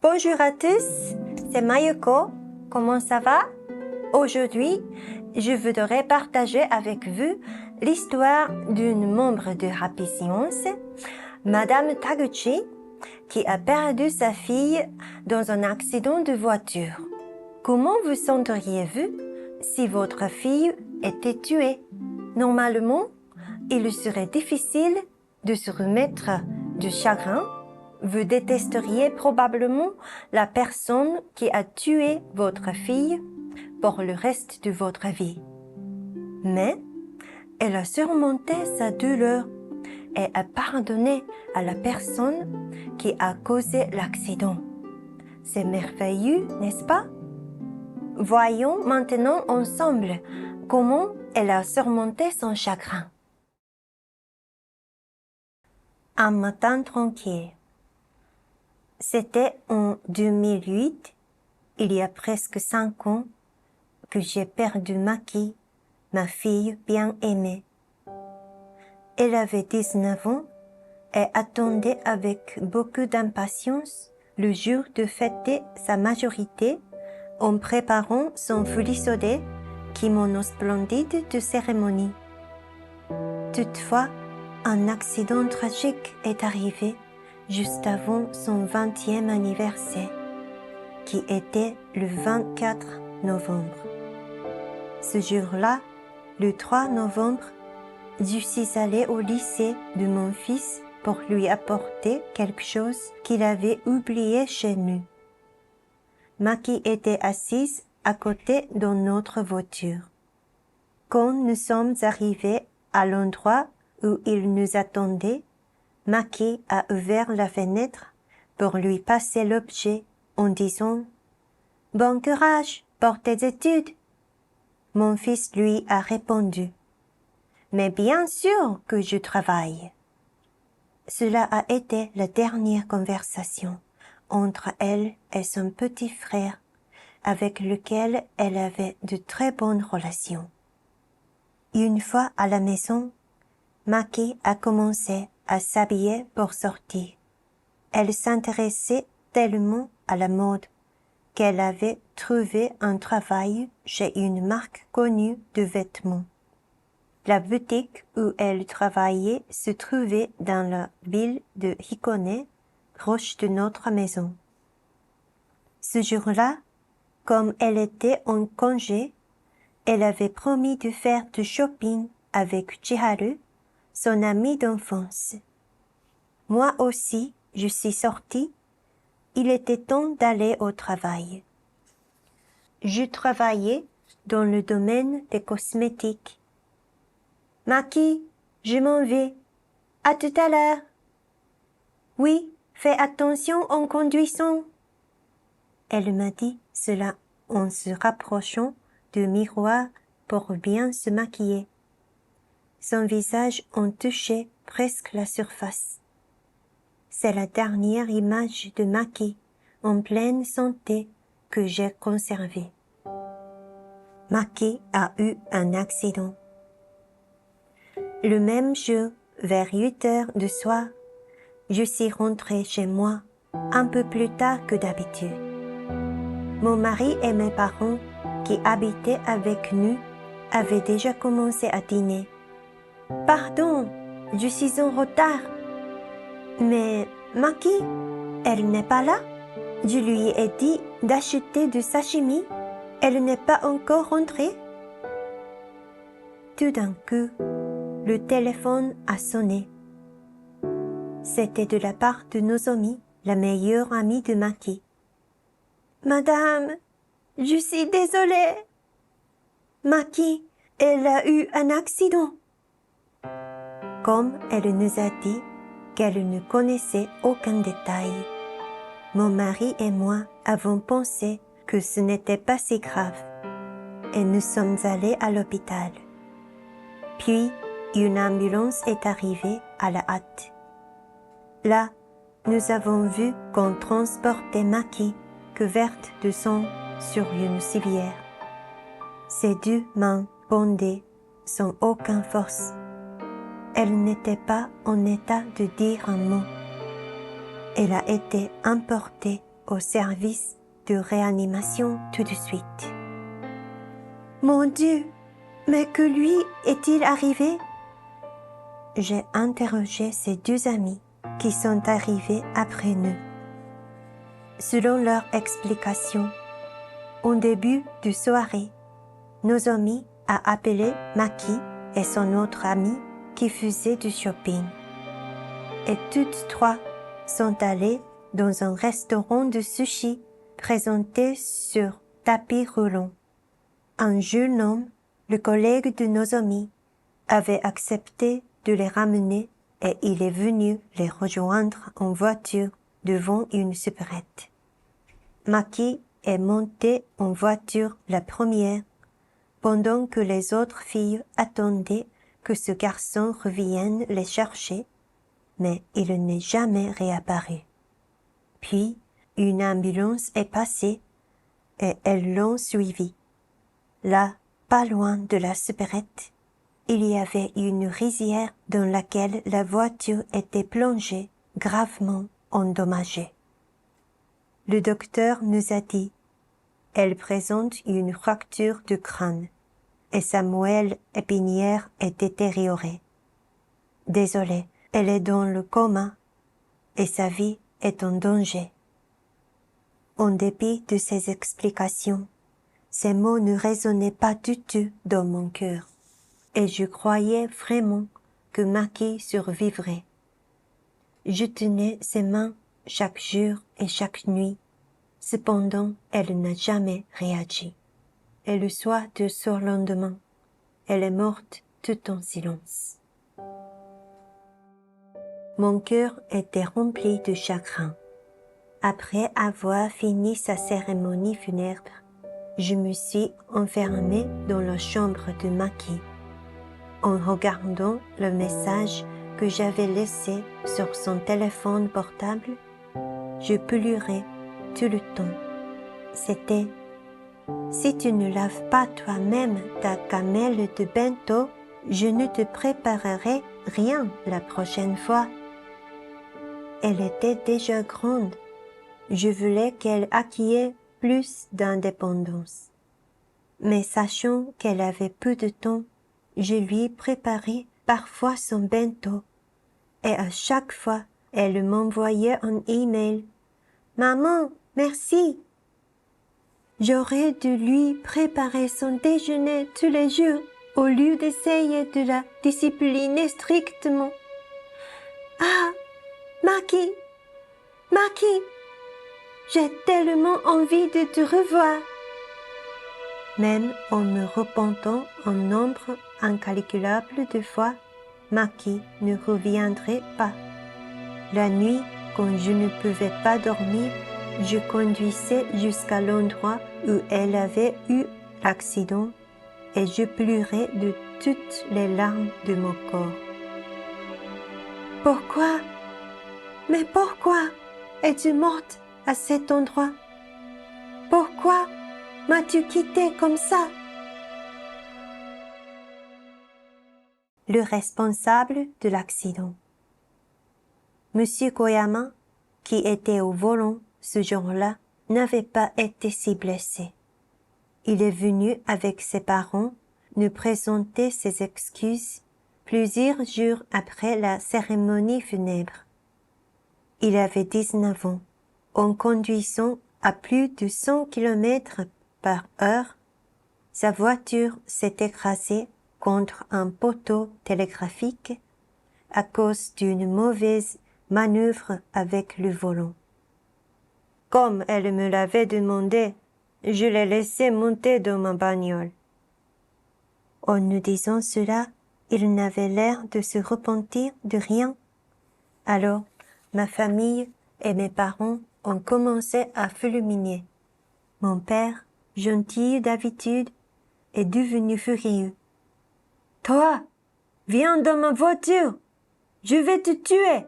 Bonjour à tous, c'est Mayuko. Comment ça va? Aujourd'hui, je voudrais partager avec vous l'histoire d'une membre de Happy Science, Madame Taguchi, qui a perdu sa fille dans un accident de voiture. Comment vous senteriez-vous si votre fille était tuée? Normalement, il serait difficile de se remettre du chagrin. Vous détesteriez probablement la personne qui a tué votre fille pour le reste de votre vie. Mais elle a surmonté sa douleur et a pardonné à la personne qui a causé l'accident. C'est merveilleux, n'est-ce pas? Voyons maintenant ensemble comment elle a surmonté son chagrin. Un matin tranquille. C'était en 2008, il y a presque 5 ans, que j'ai perdu Maki, ma fille bien aimée. Elle avait 19 ans et attendait avec beaucoup d'impatience le jour de fêter sa majorité en préparant son fulisode, kimono splendide de cérémonie. Toutefois, un accident tragique est arrivé juste avant son 20e anniversaire, qui était le 24 novembre. Ce jour-là, le 3 novembre, je suis allée au lycée de mon fils pour lui apporter quelque chose qu'il avait oublié chez nous. Maki était assise à côté de notre voiture. Quand nous sommes arrivés à l'endroit où il nous attendait, Maki a ouvert la fenêtre pour lui passer l'objet en disant « Bon courage pour tes études !» Mon fils lui a répondu « Mais bien sûr que je travaille !» Cela a été la dernière conversation entre elle et son petit frère, avec lequel elle avait de très bonnes relations. Une fois à la maison, Maki a commencé à s'habiller pour sortir. Elle s'intéressait tellement à la mode qu'elle avait trouvé un travail chez une marque connue de vêtements. La boutique où elle travaillait se trouvait dans la ville de Hikone, proche de notre maison. Ce jour-là, comme elle était en congé, elle avait promis de faire du shopping avec Chiharu, son amie d'enfance. Moi aussi, je suis sortie. Il était temps d'aller au travail. Je travaillais dans le domaine des cosmétiques. Maki, je m'en vais. À tout à l'heure. Oui, fais attention en conduisant. Elle m'a dit cela en se rapprochant du miroir pour bien se maquiller. Son visage en touchait presque la surface. C'est la dernière image de Maki en pleine santé que j'ai conservée. Maki a eu un accident. Le même jour, vers 8 heures du soir, je suis rentrée chez moi un peu plus tard que d'habitude. Mon mari et mes parents, qui habitaient avec nous, avaient déjà commencé à dîner. « Pardon, je suis en retard. » « Mais Maki, elle n'est pas là. Je lui ai dit d'acheter du sashimi. Elle n'est pas encore rentrée. » Tout d'un coup, le téléphone a sonné. C'était de la part de Nozomi, la meilleure amie de Maki. « Madame, je suis désolée. Maki, elle a eu un accident. » Comme elle nous a dit qu'elle ne connaissait aucun détail, mon mari et moi avons pensé que ce n'était pas si grave et nous sommes allés à l'hôpital. Puis, une ambulance est arrivée à la hâte. Là, nous avons vu qu'on transportait Maki, couverte de sang, sur une civière. Ses 2 mains bondées, sans aucune force. Elle n'était pas en état de dire un mot. Elle a été emportée au service de réanimation tout de suite. Mon Dieu, mais que lui est-il arrivé? J'ai interrogé ses 2 amis qui sont arrivés après nous. Selon leur explication, au début de soirée, Nozomi a appelé Maki et son autre ami qui faisait du shopping. Et toutes 3 sont allées dans un restaurant de sushi présenté sur tapis roulant. Un jeune homme, le collègue de Nozomi, avait accepté de les ramener et il est venu les rejoindre en voiture devant une supérette. Maki est montée en voiture la première, pendant que les autres filles attendaient que ce garçon revienne les chercher, mais il n'est jamais réapparu. Puis, une ambulance est passée et elles l'ont suivi. Là, pas loin de la supérette, il y avait une rizière dans laquelle la voiture était plongée, gravement endommagée. Le docteur nous a dit, elle présente une fracture du crâne et sa moelle épinière est détériorée. Désolée, elle est dans le coma et sa vie est en danger. En dépit de ces explications, ces mots ne résonnaient pas du tout dans mon cœur et je croyais vraiment que Maki survivrait. Je tenais ses mains chaque jour et chaque nuit. Cependant, elle n'a jamais réagi. Et le soir du surlendemain, elle est morte tout en silence. Mon cœur était rempli de chagrin. Après avoir fini sa cérémonie funèbre, je me suis enfermée dans la chambre de Maki. En regardant le message que j'avais laissé sur son téléphone portable, je pleurais tout le temps. C'était « Si tu ne laves pas toi-même ta gamelle de bento, je ne te préparerai rien la prochaine fois. » Elle était déjà grande. Je voulais qu'elle acquiert plus d'indépendance. Mais sachant qu'elle avait peu de temps, je lui préparais parfois son bento. Et à chaque fois, elle m'envoyait un email. « Maman, merci !» J'aurais dû lui préparer son déjeuner tous les jours au lieu d'essayer de la discipliner strictement. « Ah, Maki, Maki, j'ai tellement envie de te revoir !» Même en me repentant un nombre incalculable de fois, Maki ne reviendrait pas. La nuit, quand je ne pouvais pas dormir, je conduisais jusqu'à l'endroit où elle avait eu l'accident et je pleurais de toutes les larmes de mon corps. Pourquoi? Mais pourquoi es-tu morte à cet endroit? Pourquoi m'as-tu quittée comme ça? Le responsable de l'accident. Monsieur Koyama, qui était au volant ce jour-là, n'avait pas été si blessé. Il est venu avec ses parents nous présenter ses excuses plusieurs jours après la cérémonie funèbre. Il avait 19 ans. En conduisant à plus de 100 km/h, sa voiture s'est écrasée contre un poteau télégraphique à cause d'une mauvaise manœuvre avec le volant. Comme elle me l'avait demandé, je l'ai laissé monter dans ma bagnole. En nous disant cela, il n'avait l'air de se repentir de rien. Alors, ma famille et mes parents ont commencé à fulminer. Mon père, gentil d'habitude, est devenu furieux. « Toi, viens dans ma voiture, je vais te tuer !»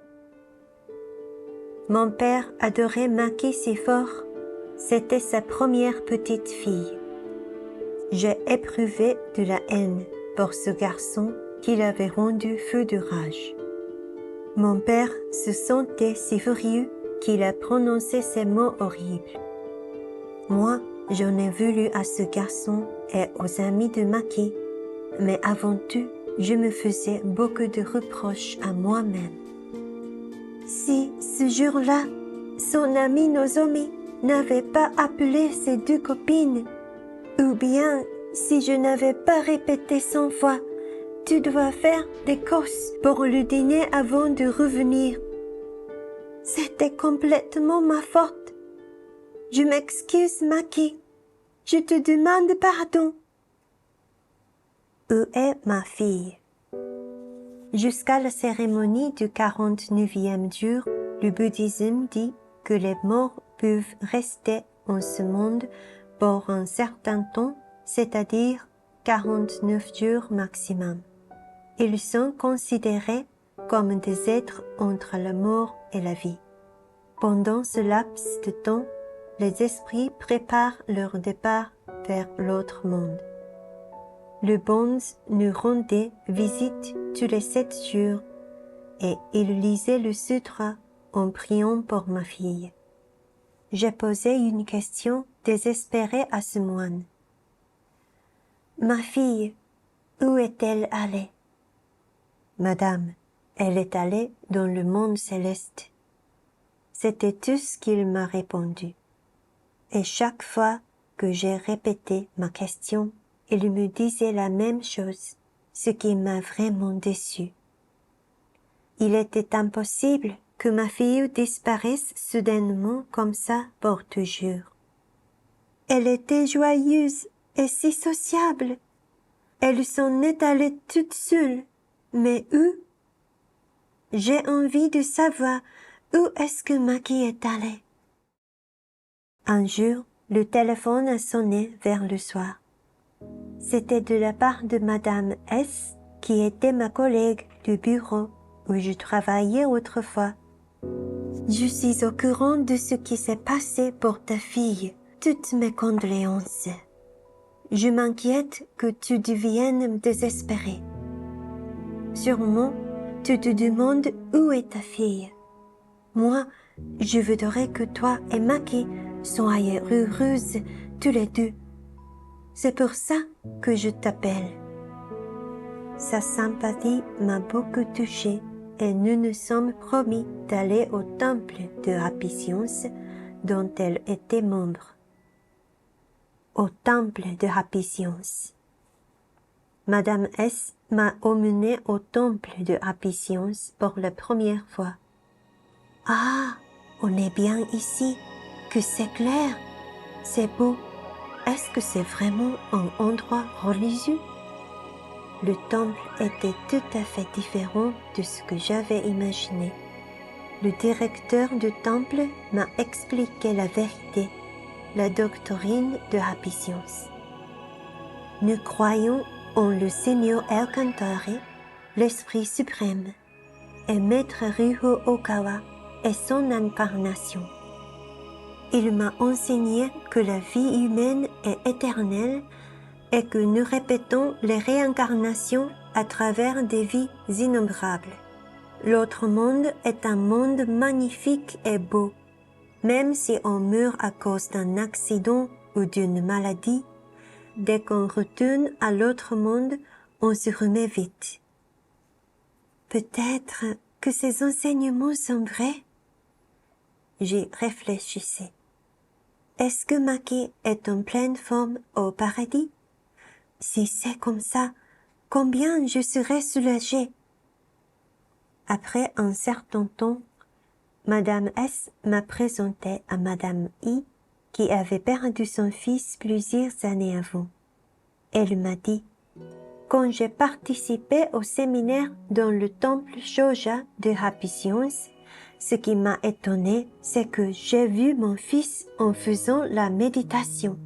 Mon père adorait Maki si fort, c'était sa première petite fille. J'ai éprouvé de la haine pour ce garçon qui l'avait rendu fou de rage. Mon père se sentait si furieux qu'il a prononcé ces mots horribles. Moi, j'en ai voulu à ce garçon et aux amis de Maki, mais avant tout, je me faisais beaucoup de reproches à moi-même. Si, ce jour-là, son ami Nozomi n'avait pas appelé ses deux copines, ou bien si je n'avais pas répété 100 fois « Tu dois faire des courses pour le dîner avant de revenir », c'était complètement ma faute. Je m'excuse, Maki. Je te demande pardon. Où est ma fille? Jusqu'à la cérémonie du 49e jour, le bouddhisme dit que les morts peuvent rester en ce monde pour un certain temps, c'est-à-dire 49 jours maximum. Ils sont considérés comme des êtres entre la mort et la vie. Pendant ce laps de temps, les esprits préparent leur départ vers l'autre monde. Le bonze nous rendait visite tous les 7 jours et il lisait le sutra en priant pour ma fille. J'ai posé une question désespérée à ce moine. Ma fille, où est-elle allée? Madame, elle est allée dans le monde céleste. C'était tout ce qu'il m'a répondu. Et chaque fois que j'ai répété ma question, il me disait la même chose, ce qui m'a vraiment déçue. Il était impossible que ma fille disparaisse soudainement comme ça pour toujours. Elle était joyeuse et si sociable. Elle s'en est allée toute seule. Mais où? J'ai envie de savoir où est-ce que Maki est allée. Un jour, le téléphone a sonné vers le soir. C'était de la part de Madame S, qui était ma collègue du bureau où je travaillais autrefois. Je suis au courant de ce qui s'est passé pour ta fille. Toutes mes condoléances. Je m'inquiète que tu deviennes désespéré. Sûrement, tu te demandes où est ta fille. Moi, je voudrais que toi et Maki soyez heureuses tous les deux. C'est pour ça que je t'appelle. Sa sympathie m'a beaucoup touchée et nous nous sommes promis d'aller au temple de Happy Science dont elle était membre. Au temple de Happy Science. Madame S m'a emmené au temple de Happy Science pour la première fois. Ah, on est bien ici, que c'est clair, c'est beau. Est-ce que c'est vraiment un endroit religieux? Le temple était tout à fait différent de ce que j'avais imaginé. Le directeur du temple m'a expliqué la vérité, la doctrine de Happy Science. Nous croyons en le Seigneur El Cantare, l'Esprit suprême, et Maître Ryuho Okawa et son incarnation. Il m'a enseigné que la vie humaine est éternelle et que nous répétons les réincarnations à travers des vies innombrables. L'autre monde est un monde magnifique et beau. Même si on meurt à cause d'un accident ou d'une maladie, dès qu'on retourne à l'autre monde, on se remet vite. Peut-être que ces enseignements sont vrais? J'y réfléchissais. Est-ce que Maki est en pleine forme au paradis? Si c'est comme ça, combien je serais soulagée. Après un certain temps, Madame S m'a présenté à Madame I, qui avait perdu son fils plusieurs années avant. Elle m'a dit, quand j'ai participé au séminaire dans le temple Shoja de Happy Science, ce qui m'a étonnée, c'est que j'ai vu mon fils en faisant la méditation.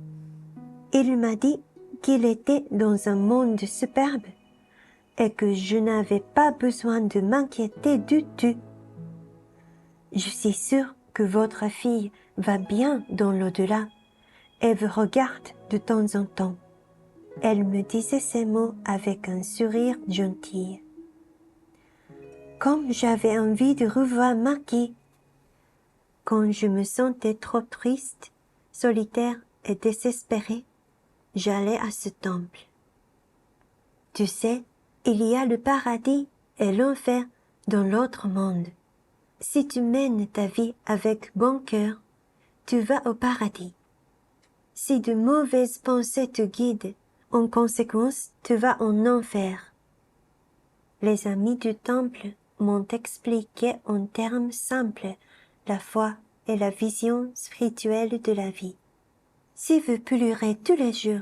Il m'a dit qu'il était dans un monde superbe et que je n'avais pas besoin de m'inquiéter du tout. Je suis sûre que votre fille va bien dans l'au-delà et vous regarde de temps en temps. Elle me disait ces mots avec un sourire gentil. Comme j'avais envie de revoir Maki. Quand je me sentais trop triste, solitaire et désespérée, j'allais à ce temple. Tu sais, il y a le paradis et l'enfer dans l'autre monde. Si tu mènes ta vie avec bon cœur, tu vas au paradis. Si de mauvaises pensées te guident, en conséquence, tu vas en enfer. Les amis du temple m'ont expliqué en termes simples la foi et la vision spirituelle de la vie. Si vous pleurez tous les jours,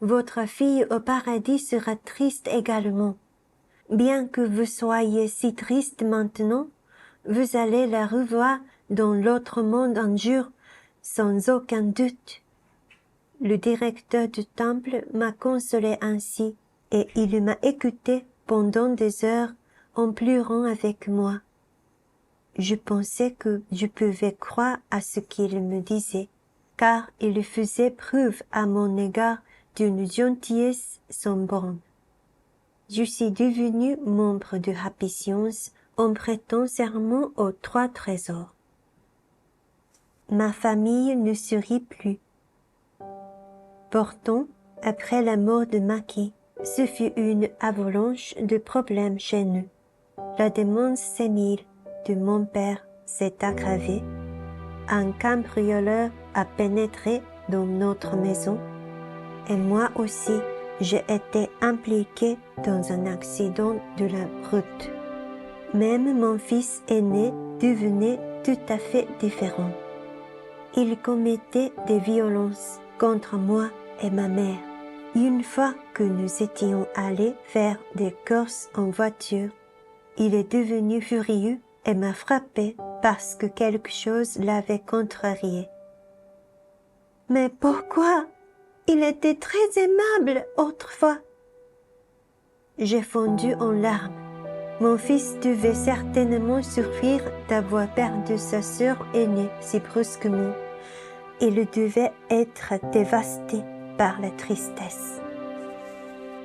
votre fille au paradis sera triste également. Bien que vous soyez si triste maintenant, vous allez la revoir dans l'autre monde un jour, sans aucun doute. Le directeur du temple m'a consolé ainsi, et il m'a écouté pendant des heures en pleurant avec moi. Je pensais que je pouvais croire à ce qu'il me disait, car il faisait preuve à mon égard d'une gentillesse sans borne. Je suis devenu membre de Happy Science en prêtant serment aux 3 trésors. Ma famille ne sourit plus. Pourtant, après la mort de Maki, ce fut une avalanche de problèmes chez nous. La démence sénile de mon père s'est aggravée. Un cambrioleur a pénétré dans notre maison et moi aussi j'ai été impliquée dans un accident de la route. Même mon fils aîné devenait tout à fait différent. Il commettait des violences contre moi et ma mère. Une fois que nous étions allés faire des courses en voiture, il est devenu furieux et m'a frappé parce que quelque chose l'avait contrarié. Mais pourquoi? Il était très aimable autrefois. J'ai fondu en larmes. Mon fils devait certainement souffrir d'avoir perdu sa sœur aînée si brusquement. Il devait être dévasté par la tristesse.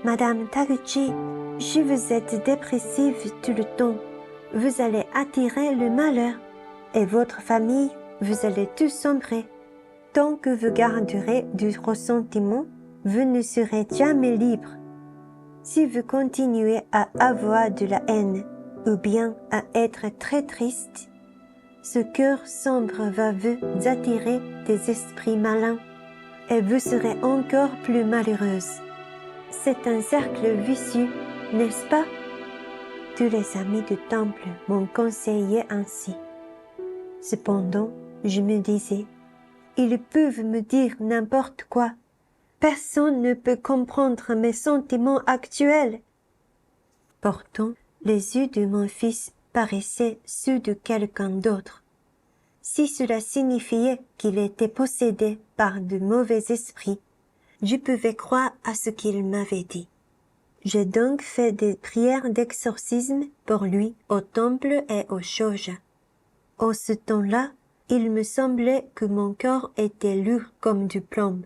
Madame Taguchi, si vous êtes dépressive tout le temps, vous allez attirer le malheur, et votre famille, vous allez tout sombrer. Tant que vous garderez du ressentiment, vous ne serez jamais libre. Si vous continuez à avoir de la haine, ou bien à être très triste, ce cœur sombre va vous attirer des esprits malins, et vous serez encore plus malheureuse. C'est un cercle vicieux, n'est-ce pas? Tous les amis du temple m'ont conseillé ainsi. Cependant, je me disais, ils peuvent me dire n'importe quoi. Personne ne peut comprendre mes sentiments actuels. Pourtant, les yeux de mon fils paraissaient ceux de quelqu'un d'autre. Si cela signifiait qu'il était possédé par de mauvais esprits, je pouvais croire à ce qu'il m'avait dit. J'ai donc fait des prières d'exorcisme pour lui au temple et au shoja. En ce temps-là, il me semblait que mon corps était lourd comme du plomb.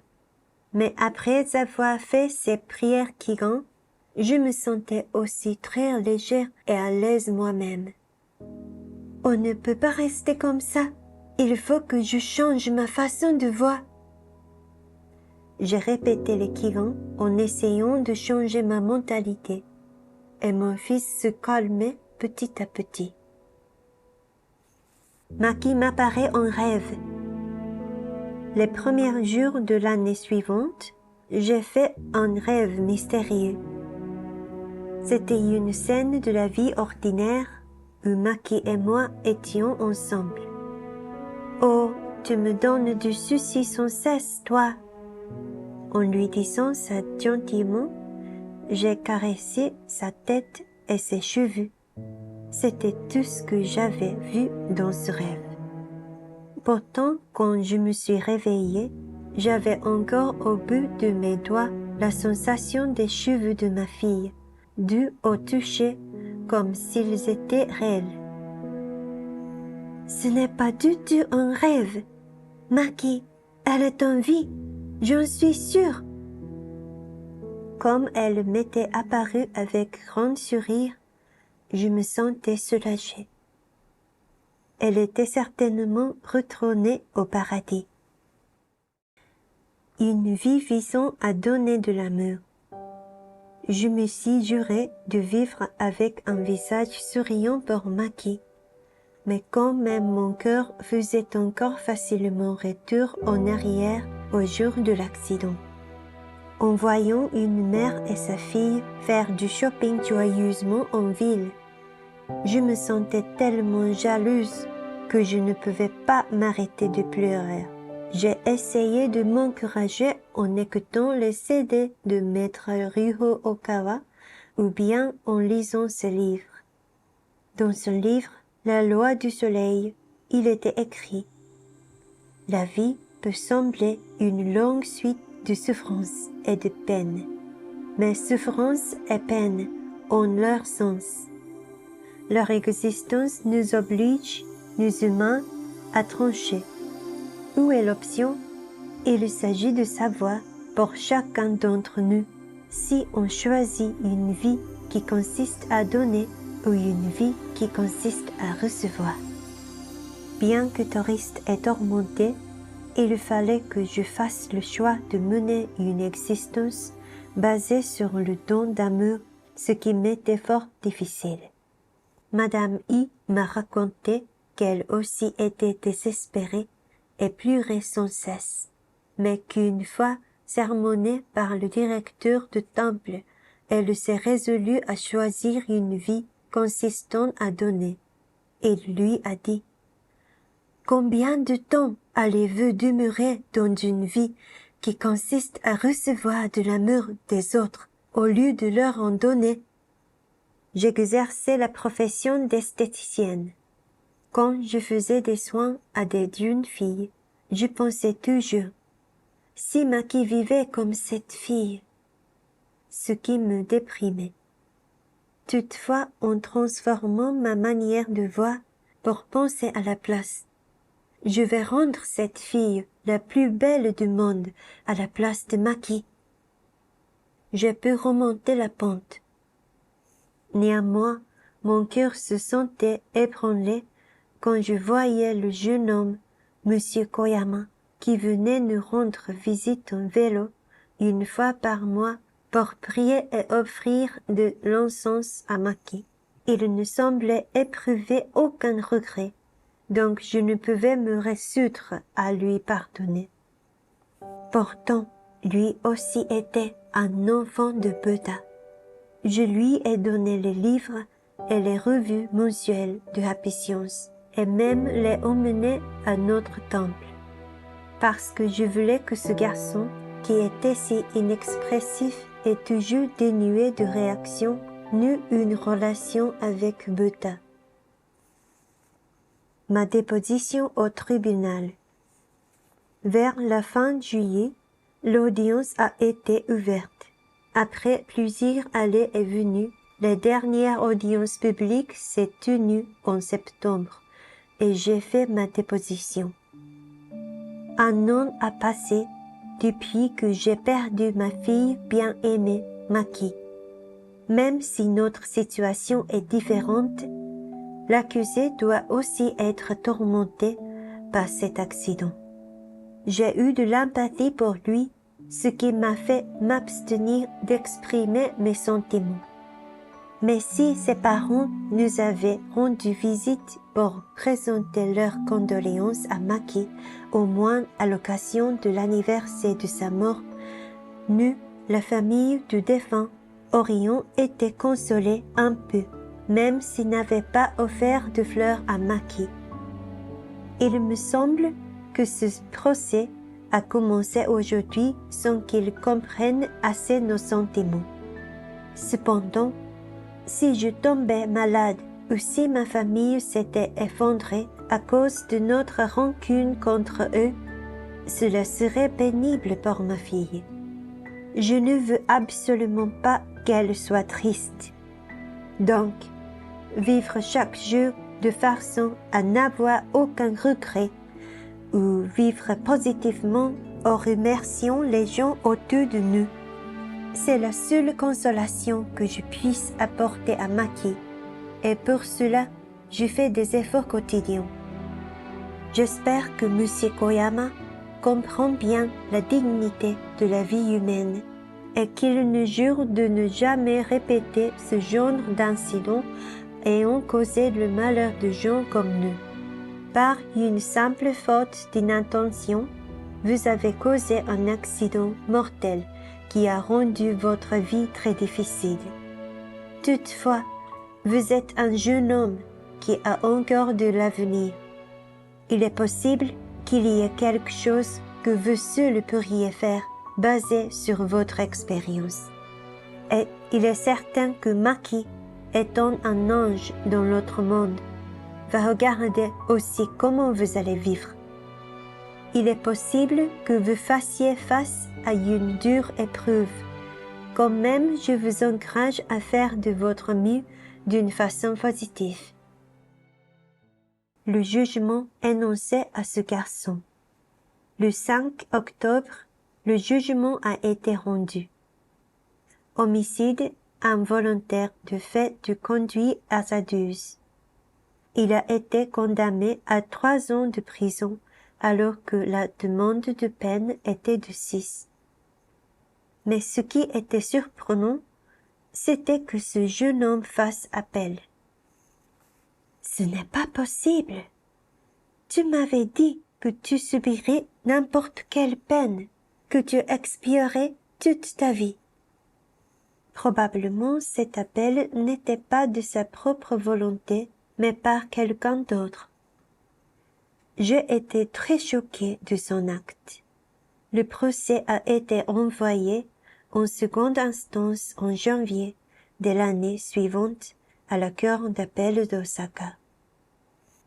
Mais après avoir fait ces prières Kigan, je me sentais aussi très légère et à l'aise moi-même. On ne peut pas rester comme ça. Il faut que je change ma façon de voir. J'ai répété les Kigan en essayant de changer ma mentalité, et mon fils se calmait petit à petit. Maki m'apparaît en rêve. Les premiers jours de l'année suivante, j'ai fait un rêve mystérieux. C'était une scène de la vie ordinaire où Maki et moi étions ensemble. « Oh, tu me donnes du souci sans cesse, toi !» En lui disant ça gentiment, j'ai caressé sa tête et ses cheveux. C'était tout ce que j'avais vu dans ce rêve. Pourtant, quand je me suis réveillée, j'avais encore au bout de mes doigts la sensation des cheveux de ma fille, dus au toucher, comme s'ils étaient réels. Ce n'est pas du tout un rêve. Maki, elle est en vie, j'en suis sûre. Comme elle m'était apparue avec grand sourire, je me sentais soulagée. elle était certainement retournée au paradis. Une vie visant à donner de l'amour. Je me suis juré de vivre avec un visage souriant pour Maki, mais quand même mon cœur faisait encore facilement retour en arrière au jour de l'accident. En voyant une mère et sa fille faire du shopping joyeusement en ville, je me sentais tellement jalouse que je ne pouvais pas m'arrêter de pleurer. J'ai essayé de m'encourager en écoutant les CD de Maître Ryuho Okawa ou bien en lisant ce livre. Dans ce livre, La loi du soleil, il était écrit « La vie peut sembler une longue suite de souffrances et de peines, mais souffrance et peine ont leur sens. Leur existence nous oblige, nous humains, à trancher. Où est l'option? Il s'agit de savoir, pour chacun d'entre nous, si on choisit une vie qui consiste à donner ou une vie qui consiste à recevoir. Bien que touriste et tourmenté, il fallait que je fasse le choix de mener une existence basée sur le don d'amour, ce qui m'était fort difficile. Madame I m'a raconté qu'elle aussi était désespérée et pleurait sans cesse, mais qu'une fois sermonnée par le directeur de temple, elle s'est résolue à choisir une vie consistant à donner. Il lui a dit « Combien de temps allez-vous demeurer dans une vie qui consiste à recevoir de l'amour des autres au lieu de leur en donner ?» J'exerçais la profession d'esthéticienne. Quand je faisais des soins à des jeunes filles, je pensais toujours « si Maki vivait comme cette fille », ce qui me déprimait. Toutefois, en transformant ma manière de voir pour penser à la place, je vais rendre cette fille la plus belle du monde à la place de Maki. J'ai pu remonter la pente. Néanmoins, mon cœur se sentait ébranlé quand je voyais le jeune homme, Monsieur Koyama, qui venait nous rendre visite en vélo une fois par mois pour prier et offrir de l'encens à Maki. Il ne semblait éprouver aucun regret, donc je ne pouvais me résoudre à lui pardonner. Pourtant, lui aussi était un enfant de Bouddha. Je lui ai donné les livres et les revues mensuelles de Happy Science et même les emmené à notre temple. Parce que je voulais que ce garçon, qui était si inexpressif et toujours dénué de réaction, n'eût une relation avec Bouddha. Ma déposition au tribunal. Vers la fin juillet, l'audience a été ouverte. Après plusieurs allées et venues, la dernière audience publique s'est tenue en septembre et j'ai fait ma déposition. Un an a passé depuis que j'ai perdu ma fille bien-aimée, Maki. Même si notre situation est différente, l'accusé doit aussi être tourmenté par cet accident. J'ai eu de l'empathie pour lui, ce qui m'a fait m'abstenir d'exprimer mes sentiments. Mais si ses parents nous avaient rendu visite pour présenter leurs condoléances à Maki, au moins à l'occasion de l'anniversaire de sa mort, nous, la famille du défunt, aurions été consolés un peu, même s'ils n'avaient pas offert de fleurs à Maki. Il me semble que ce procès a commencé aujourd'hui sans qu'ils comprennent assez nos sentiments. Cependant, si je tombais malade ou si ma famille s'était effondrée à cause de notre rancune contre eux, cela serait pénible pour ma fille. Je ne veux absolument pas qu'elle soit triste. Donc, vivre chaque jour de façon à n'avoir aucun regret ou vivre positivement en remerciant les gens autour de nous. C'est la seule consolation que je puisse apporter à Maki, et pour cela, je fais des efforts quotidiens. J'espère que M. Koyama comprend bien la dignité de la vie humaine et qu'il nous jure de ne jamais répéter ce genre d'incidents ayant causé le malheur de gens comme nous. Par une simple faute d'inattention, vous avez causé un accident mortel qui a rendu votre vie très difficile. Toutefois, vous êtes un jeune homme qui a encore de l'avenir. Il est possible qu'il y ait quelque chose que vous seul pourriez faire basé sur votre expérience. Et il est certain que Maki, étant un ange dans l'autre monde, va regarder aussi comment vous allez vivre. Il est possible que vous fassiez face à une dure épreuve. Quand même, je vous encourage à faire de votre mieux d'une façon positive. Le jugement énoncé à ce garçon. Le 5 octobre, le jugement a été rendu. Homicide involontaire de fait de conduite hasardeuse. Il a été condamné à 3 ans de prison alors que la demande de peine était de 6. Mais ce qui était surprenant, c'était que ce jeune homme fasse appel. « Ce n'est pas possible. Tu m'avais dit que tu subirais n'importe quelle peine, que tu expierais toute ta vie. » Probablement cet appel n'était pas de sa propre volonté, mais par quelqu'un d'autre. J'ai été très choquée de son acte. Le procès a été envoyé en seconde instance en janvier de l'année suivante à la cour d'appel d'Osaka.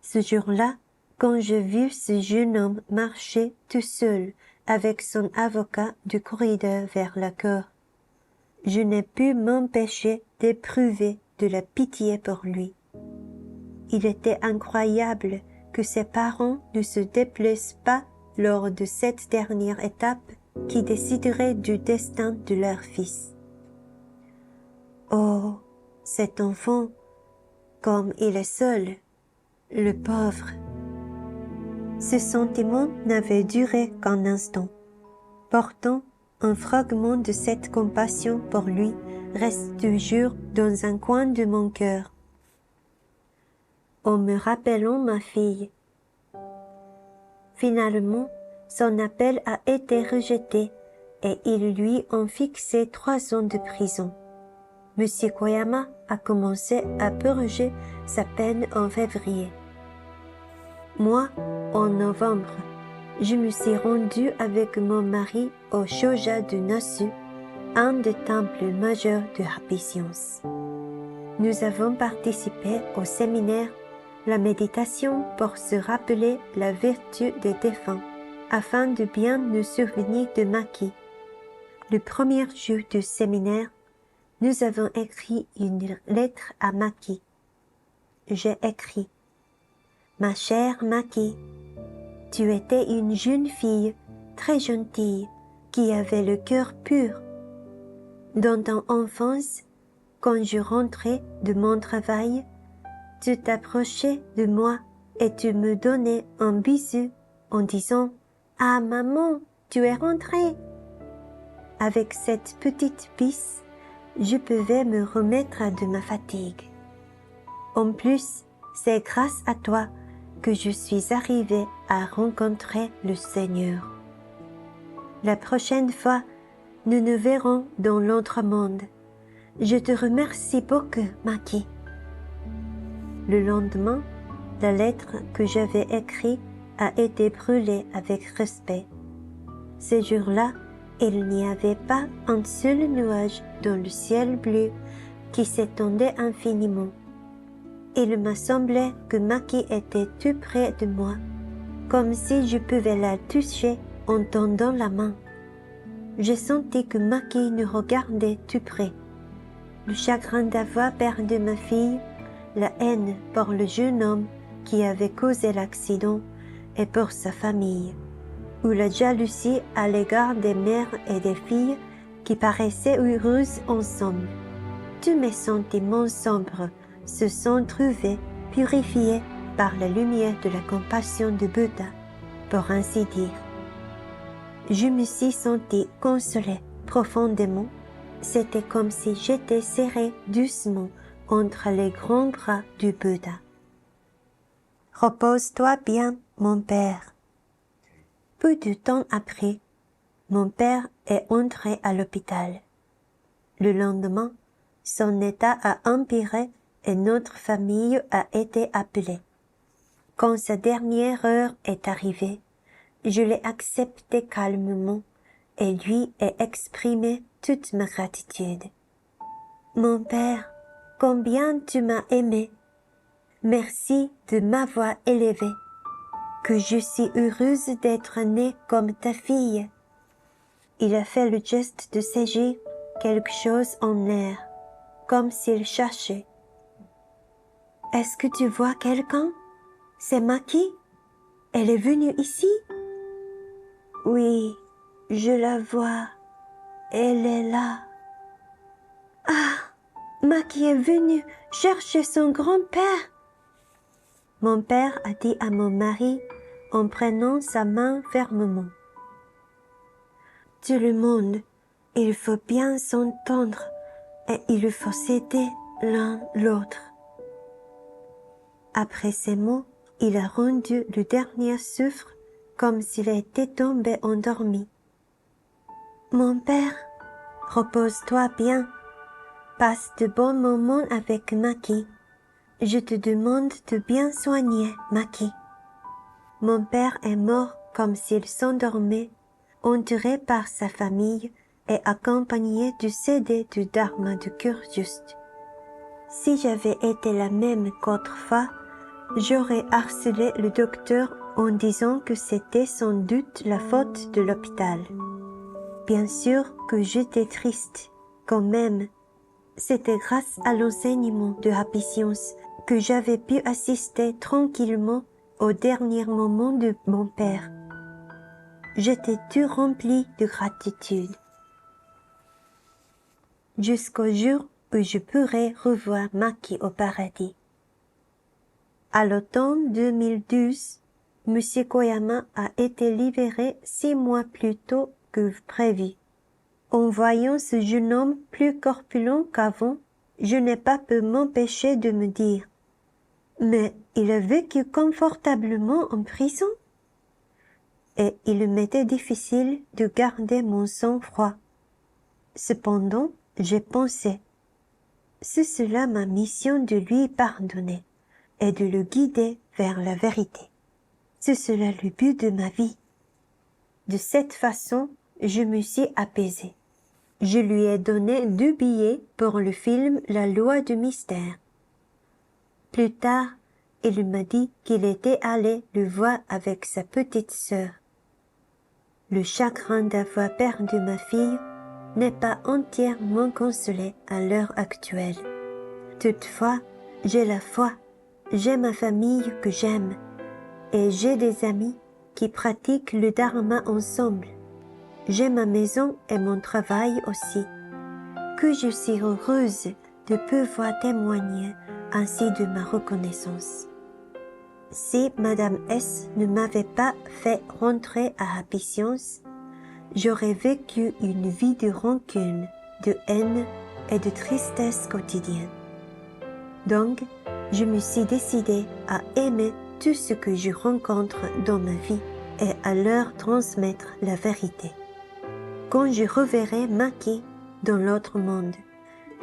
Ce jour-là, quand j'ai vu ce jeune homme marcher tout seul avec son avocat du corridor vers la cour, je n'ai pu m'empêcher d'éprouver de la pitié pour lui. Il était incroyable que ses parents ne se déplaisent pas lors de cette dernière étape qui déciderait du destin de leur fils. Oh, cet enfant, comme il est seul, le pauvre. Ce sentiment n'avait duré qu'un instant. Pourtant, un fragment de cette compassion pour lui reste toujours dans un coin de mon cœur. En me rappelant ma fille. Finalement, son appel a été rejeté et ils lui ont fixé 3 ans de prison. M. Koyama a commencé à purger sa peine en février. Moi, en novembre, je me suis rendue avec mon mari au Shoja de Nasu, un des temples majeurs de Happy Science. Nous avons participé au séminaire la méditation pour se rappeler la vertu des défunts, afin de bien nous souvenir de Maki. Le premier jour du séminaire, nous avons écrit une lettre à Maki. J'ai écrit « Ma chère Maki, tu étais une jeune fille très gentille qui avait le cœur pur. Dans ton enfance, quand je rentrais de mon travail, tu t'approchais de moi et tu me donnais un bisou en disant « Ah maman, tu es rentrée !» Avec cette petite bise, je pouvais me remettre de ma fatigue. En plus, c'est grâce à toi que je suis arrivée à rencontrer le Seigneur. La prochaine fois, nous nous verrons dans l'autre monde. Je te remercie beaucoup, Maki. Le lendemain, la lettre que j'avais écrite a été brûlée avec respect. Ce jour-là, il n'y avait pas un seul nuage dans le ciel bleu qui s'étendait infiniment. Il m'a semblé que Maki était tout près de moi, comme si je pouvais la toucher en tendant la main. J'ai senti que Maki nous regardait tout près. Le chagrin d'avoir perdu ma fille, la haine pour le jeune homme qui avait causé l'accident et pour sa famille, ou la jalousie à l'égard des mères et des filles qui paraissaient heureuses ensemble. Tous mes sentiments sombres se sont trouvés purifiés par la lumière de la compassion de Bouddha, pour ainsi dire. Je me suis sentie consolée profondément. C'était comme si j'étais serrée doucement entre les grands bras du Bouddha. Repose-toi bien, mon père. Peu de temps après, mon père est entré à l'hôpital. Le lendemain, son état a empiré et notre famille a été appelée. Quand sa dernière heure est arrivée, je l'ai accepté calmement et lui ai exprimé toute ma gratitude. Mon père, combien tu m'as aimé. Merci de m'avoir élevé. Que je suis heureuse d'être née comme ta fille. Il a fait le geste de saisir quelque chose en l'air, comme s'il cherchait. Est-ce que tu vois quelqu'un? C'est Maki? Elle est venue ici? Oui, je la vois. Elle est là. Ah, Maki est venue chercher son grand-père. Mon père a dit à mon mari en prenant sa main fermement. Tout le monde, il faut bien s'entendre et il faut s'aider l'un l'autre. Après ces mots, il a rendu le dernier souffle comme s'il était tombé endormi. Mon père, repose-toi bien. Passe de bons moments avec Maki. Je te demande de bien soigner Maki. Mon père est mort comme s'il s'endormait, entouré par sa famille et accompagné du CD du Dharma de cœur juste. Si j'avais été la même qu'autrefois, j'aurais harcelé le docteur en disant que c'était sans doute la faute de l'hôpital. Bien sûr que j'étais triste, quand même. C'était grâce à l'enseignement de Happy Science que j'avais pu assister tranquillement au dernier moment de mon père. J'étais tout rempli de gratitude. Jusqu'au jour où je pourrai revoir Maki au paradis. À l'automne 2012, M. Koyama a été libéré 6 mois plus tôt que prévu. En voyant ce jeune homme plus corpulent qu'avant, je n'ai pas pu m'empêcher de me dire « Mais il a vécu confortablement en prison ?» Et il m'était difficile de garder mon sang-froid. Cependant, j'ai pensé « C'est cela ma mission de lui pardonner et de le guider vers la vérité. C'est cela le but de ma vie. » De cette façon, je me suis apaisée. Je lui ai donné 2 billets pour le film La loi du mystère. Plus tard, il m'a dit qu'il était allé le voir avec sa petite sœur. Le chagrin d'avoir perdu ma fille n'est pas entièrement consolé à l'heure actuelle. Toutefois, j'ai la foi, j'ai ma famille que j'aime, et j'ai des amis qui pratiquent le dharma ensemble. J'ai ma maison et mon travail aussi, que je suis heureuse de pouvoir témoigner ainsi de ma reconnaissance. Si Madame S ne m'avait pas fait rentrer à Happy Science, j'aurais vécu une vie de rancune, de haine et de tristesse quotidienne. Donc, je me suis décidée à aimer tout ce que je rencontre dans ma vie et à leur transmettre la vérité. Quand je reverrai Maki dans l'autre monde,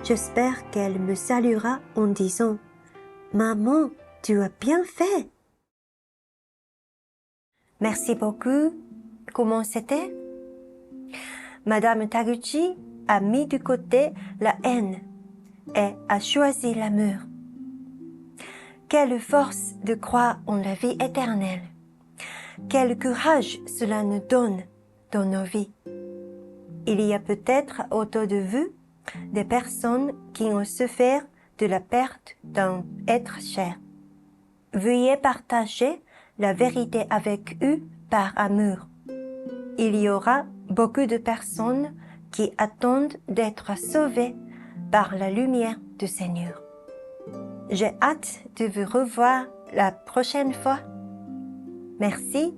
j'espère qu'elle me saluera en disant « Maman, tu as bien fait !» Merci beaucoup. Comment c'était? Madame Taguchi a mis de côté la haine et a choisi l'amour. Quelle force de croire en la vie éternelle. Quel courage cela nous donne dans nos vies. Il y a peut-être autour de vous des personnes qui ont souffert de la perte d'un être cher. Veuillez partager la vérité avec eux par amour. Il y aura beaucoup de personnes qui attendent d'être sauvées par la lumière du Seigneur. J'ai hâte de vous revoir la prochaine fois. Merci.